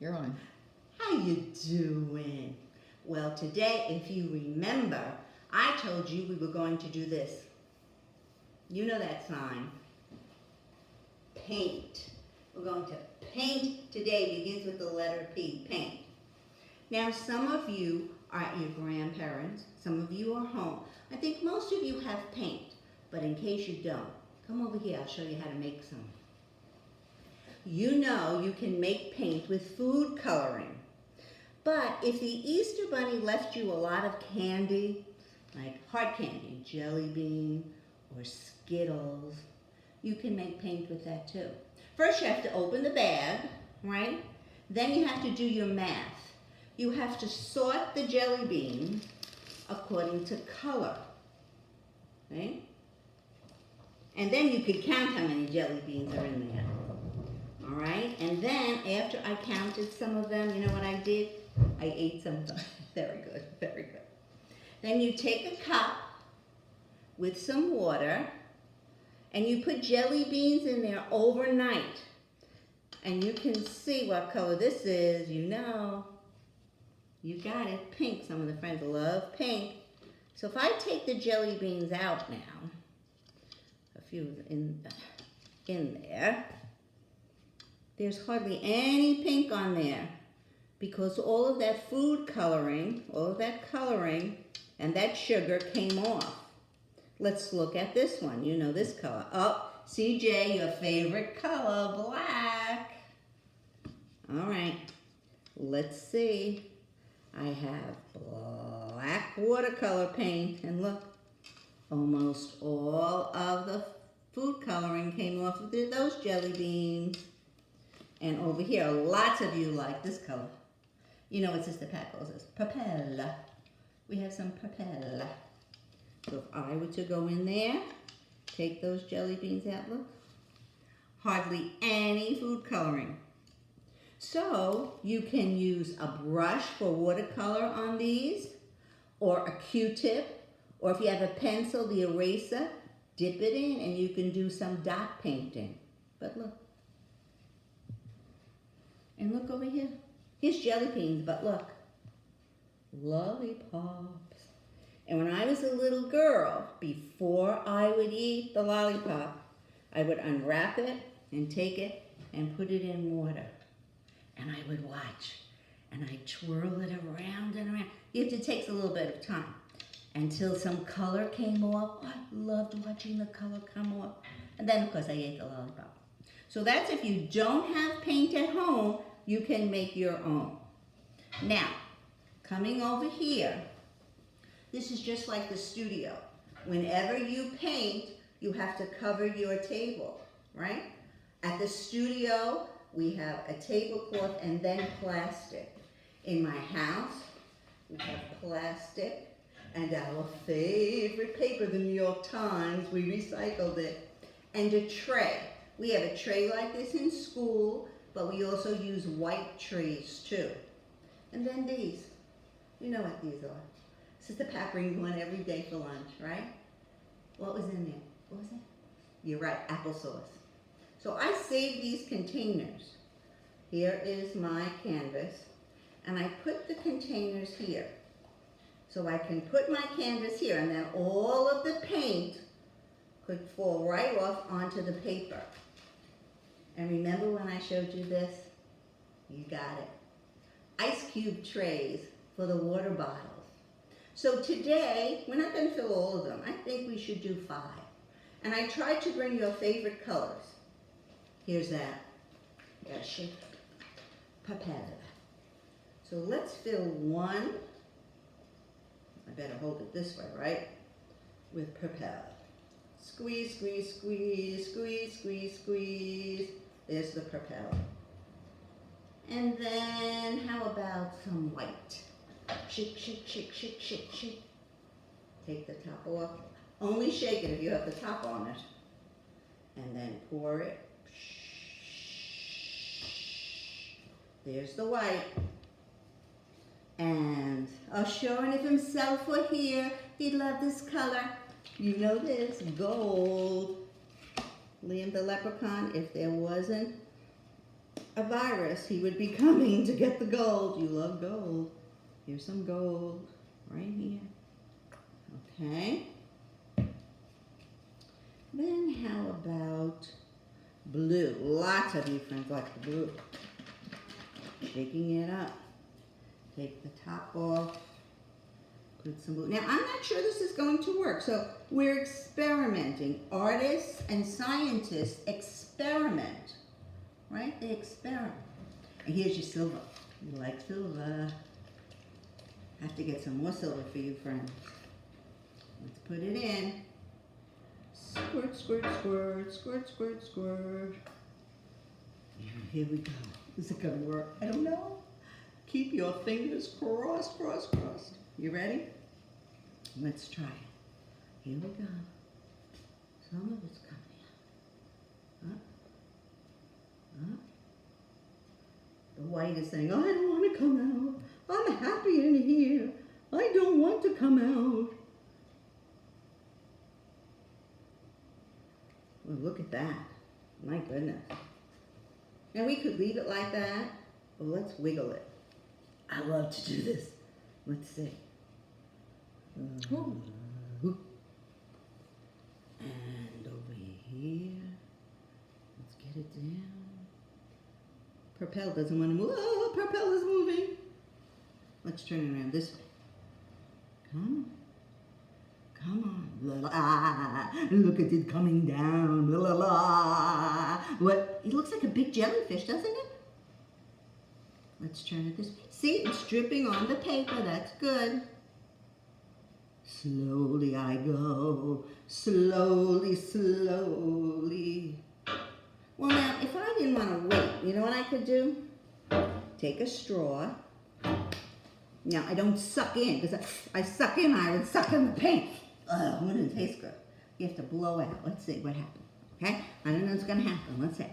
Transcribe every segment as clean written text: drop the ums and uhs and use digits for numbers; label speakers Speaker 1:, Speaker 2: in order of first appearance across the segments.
Speaker 1: You're on.
Speaker 2: How you doing? Well, today, if you remember, I told you we were going to do this. You know that sign. Paint. We're going to paint today. Begins with the letter P, paint. Now, some of you are at your grandparents. Some of you are home. I think most of you have paint, but in case you don't, come over here. I'll show you how to make some. You know you can make paint with food coloring. But if the Easter Bunny left you a lot of candy, like hard candy, jelly bean, or Skittles, you can make paint with that too. First you have to open the bag, right? Then you have to do your math. You have to sort the jelly beans according to color, right? And then you could count how many jelly beans are in there. All right, and then after I counted some of them, you know what I did? I ate some. Very good, very good. Then you take a cup with some water and you put jelly beans in there overnight. And you can see what color this is, you know. You got it, pink. Some of the friends love pink. So if I take the jelly beans out now, a few in there, there's hardly any pink on there because all of that food coloring, all of that coloring and that sugar came off. Let's look at this one. You know this color. Oh, CJ, your favorite color, black. All right, let's see. I have black watercolor paint and look, almost all of the food coloring came off of those jelly beans. And over here, lots of you like this color. You know what Sister Pat calls this? Purple. We have some purple. So if I were to go in there, take those jelly beans out, look. Hardly any food coloring. So you can use a brush for watercolor on these, or a Q-tip, or if you have a pencil, the eraser, dip it in and you can do some dot painting. But look. And look over here. Here's jelly beans, but look. Lollipops. And when I was a little girl, before I would eat the lollipop, I would unwrap it and take it and put it in water. And I would watch. And I'd twirl it around and around. It takes a little bit of time until some color came off. Oh, I loved watching the color come off. And then, of course, I ate the lollipop. So that's if you don't have paint at home, you can make your own. Now, coming over here, this is just like the studio. Whenever you paint, you have to cover your table, right? At the studio, we have a tablecloth and then plastic. In my house, we have plastic and our favorite paper, the New York Times, we recycled it, and a tray. We have a tray like this in school, but we also use white trays too. And then these, you know what these are. Sister Pat brings one every day for lunch, right? What was in there? What was it? You're right, applesauce. So I save these containers. Here is my canvas, and I put the containers here. So I can put my canvas here, and then all of the paint could fall right off onto the paper. And remember when I showed you this? You got it. Ice cube trays for the water bottles. So today, we're not going to fill all of them. I think we should do 5. And I tried to bring your favorite colors. Here's that. Gotta shake papaya. So let's fill one. I better hold it this way, right? With papaya. Squeeze, squeeze, squeeze, squeeze, squeeze, squeeze. There's the propeller. And then how about some white? Shake, shake, shake, shake, shake, shake. Take the top off. Only shake it if you have the top on it. And then pour it. There's the white. And showing if himself were here, he'd love this color. You know this, gold. Liam the Leprechaun, if there wasn't a virus, he would be coming to get the gold. You love gold. Here's some gold right here. Okay. Then how about blue? Lots of you friends like blue. Shaking it up. Take the top off. Put some blue. Now, I'm not sure this is going to work, so we're experimenting. Artists and scientists experiment, right? They experiment. And here's your silver. You like silver. Have to get some more silver for you, friends. Let's put it in. Squirt, squirt, squirt, squirt, squirt, squirt. Here we go. Is it gonna work? I don't know. Keep your fingers crossed, crossed, crossed. You ready? Let's try it. Here we go. Some of it's coming out. Up. Up. The white is saying, I don't want to come out. I'm happy in here. I don't want to come out. Well, look at that. My goodness. Now we could leave it like that, but let's wiggle it. I love to do this. Let's see. And over here. Let's get it down. Propel doesn't want to move. Oh, Propel is moving. Let's turn it around this way. Come on. Come on. La, la. Look at it coming down. La, la, la. What? It looks like a big jellyfish, doesn't it? Let's turn it this way. See, it's dripping on the paper. That's good. Slowly I go. Slowly, slowly. Well, now, if I didn't want to wait, you know what I could do? Take a straw. Now, I don't suck in, because I suck in, I would suck in the paint. Ugh, it wouldn't taste good. You have to blow out. Let's see what happens. Okay? I don't know what's going to happen. Let's see.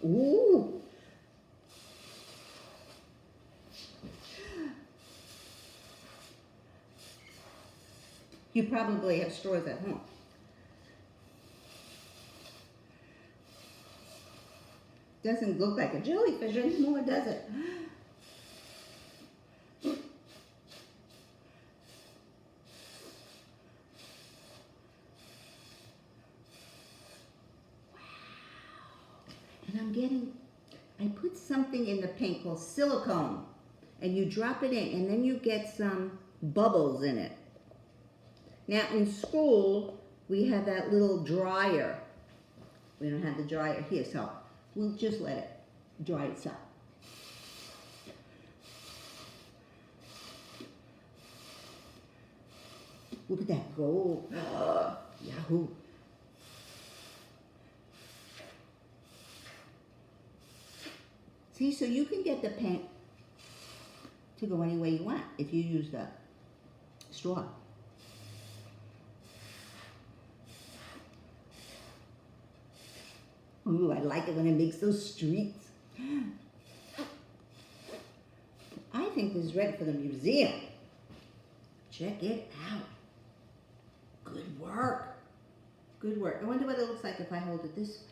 Speaker 2: Ooh. You probably have straws at home. Doesn't look like a jellyfish anymore, does it? And I put something in the paint called silicone, and you drop it in, and then you get some bubbles in it. Now in school, we have that little dryer. We don't have the dryer here, so we'll just let it dry itself. Look at that gold. Yahoo. See, so you can get the paint to go any way you want if you use the straw. Ooh, I like it when it makes those streaks. I think this is ready for the museum. Check it out. Good work. Good work. I wonder what it looks like if I hold it this way.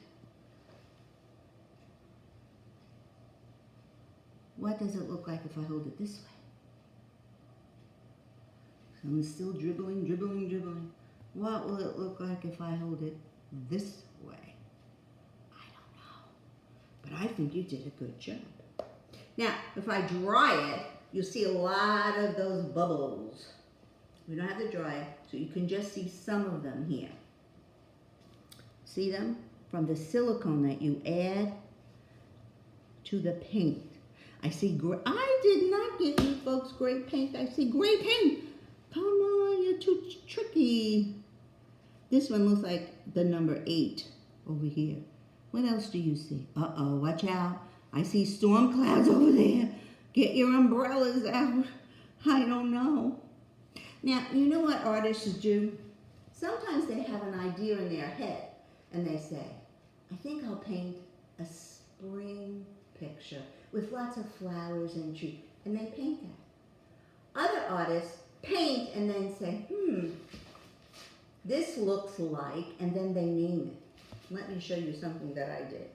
Speaker 2: What does it look like if I hold it this way? So I'm still dribbling, dribbling, dribbling. What will it look like if I hold it this way? I don't know. But I think you did a good job. Now, if I dry it, you'll see a lot of those bubbles. We don't have to dry it, so you can just see some of them here. See them? From the silicone that you add to the paint. I see I did not give you folks gray paint. I see gray paint. Come on, you're too tricky. This one looks like the number 8 over here. What else do you see? Uh-oh, watch out. I see storm clouds over there. Get your umbrellas out. I don't know. Now, you know what artists do? Sometimes they have an idea in their head and they say, I think I'll paint a spring picture with lots of flowers and trees, and they paint that. Other artists paint and then say, this looks like, and then they name it. let me show you something that I did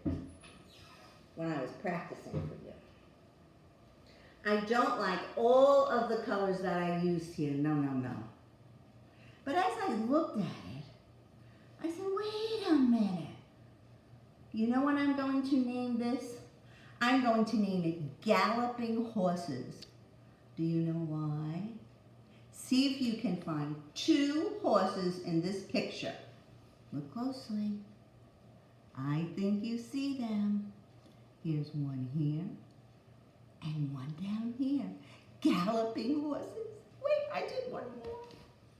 Speaker 2: when I was practicing for you. I don't like all of the colors that I used here. No, no, no. But as I looked at it, I said, wait a minute. You know what I'm going to name this? I'm going to name it Galloping Horses. Do you know why? See if you can find 2 horses in this picture. Look closely. I think you see them. Here's one here and one down here. Galloping horses. Wait, I did one more.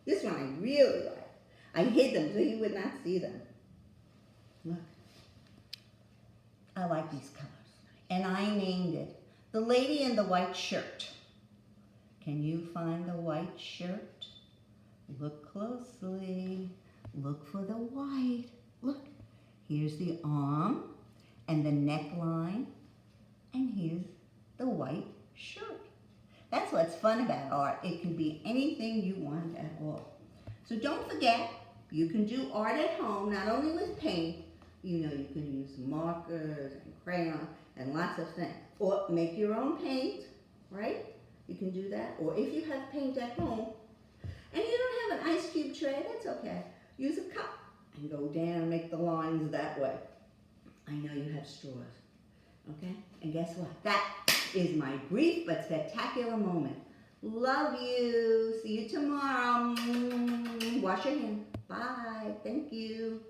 Speaker 2: This one I really like. I hid them so you would not see them. Look. I like these colors. And I named it The Lady in the White Shirt. Can you find the white shirt? Look closely. Look for the white. Look, here's the arm and the neckline, and here's the white shirt. That's what's fun about art. It can be anything you want at all. So don't forget, you can do art at home, not only with paint. You know, you can use markers and crayons and lots of things. Or make your own paint, right? You can do that. Or if you have paint at home and you don't have an ice cube tray, that's okay. Use a cup and go down and make the lines that way. I know you have straws, okay? And guess what? That is my brief but spectacular moment. Love you. See you tomorrow. Wash your hands. Bye. Thank you.